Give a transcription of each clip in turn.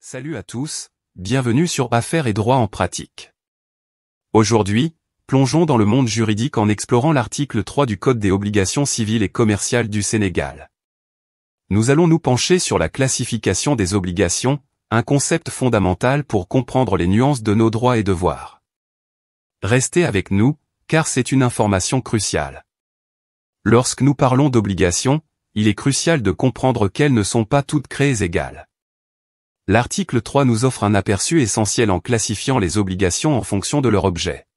Salut à tous, bienvenue sur Affaires et droit en pratique. Aujourd'hui, plongeons dans le monde juridique en explorant l'article 3 du Code des obligations civiles et commerciales du Sénégal. Nous allons nous pencher sur la classification des obligations, un concept fondamental pour comprendre les nuances de nos droits et devoirs. Restez avec nous, car c'est une information cruciale. Lorsque nous parlons d'obligations, il est crucial de comprendre qu'elles ne sont pas toutes créées égales. L'article 3 nous offre un aperçu essentiel en classifiant les obligations en fonction de leur objet.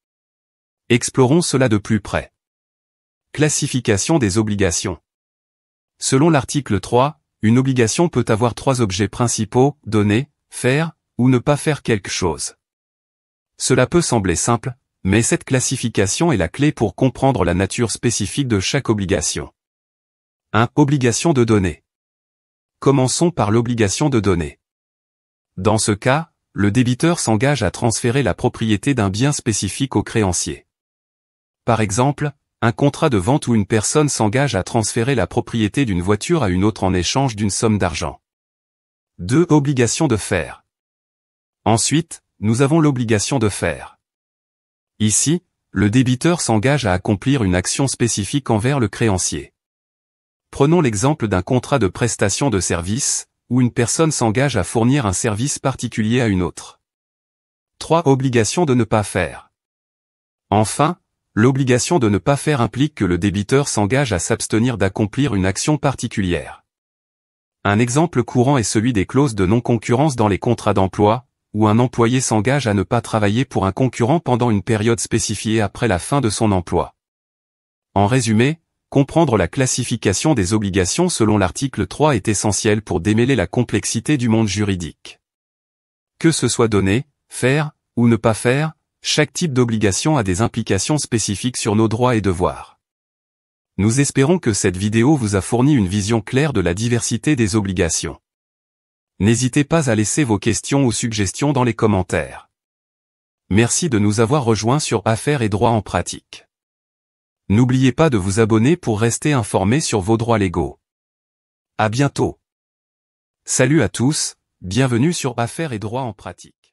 Explorons cela de plus près. Classification des obligations. Selon l'article 3, une obligation peut avoir trois objets principaux, donner, faire, ou ne pas faire quelque chose. Cela peut sembler simple, mais cette classification est la clé pour comprendre la nature spécifique de chaque obligation. 1. Obligation de donner. Commençons par l'obligation de donner. Dans ce cas, le débiteur s'engage à transférer la propriété d'un bien spécifique au créancier. Par exemple, un contrat de vente où une personne s'engage à transférer la propriété d'une voiture à une autre en échange d'une somme d'argent. 2. Obligation de faire. Ensuite, nous avons l'obligation de faire. Ici, le débiteur s'engage à accomplir une action spécifique envers le créancier. Prenons l'exemple d'un contrat de prestation de service, où une personne s'engage à fournir un service particulier à une autre. 3. Obligation de ne pas faire. Enfin, l'obligation de ne pas faire implique que le débiteur s'engage à s'abstenir d'accomplir une action particulière. Un exemple courant est celui des clauses de non-concurrence dans les contrats d'emploi, où un employé s'engage à ne pas travailler pour un concurrent pendant une période spécifiée après la fin de son emploi. En résumé, comprendre la classification des obligations selon l'article 3 est essentiel pour démêler la complexité du monde juridique. Que ce soit donner, faire, ou ne pas faire, chaque type d'obligation a des implications spécifiques sur nos droits et devoirs. Nous espérons que cette vidéo vous a fourni une vision claire de la diversité des obligations. N'hésitez pas à laisser vos questions ou suggestions dans les commentaires. Merci de nous avoir rejoints sur Affaires et droit en pratique. N'oubliez pas de vous abonner pour rester informé sur vos droits légaux. À bientôt. Salut à tous, bienvenue sur Affaires et droit en pratique.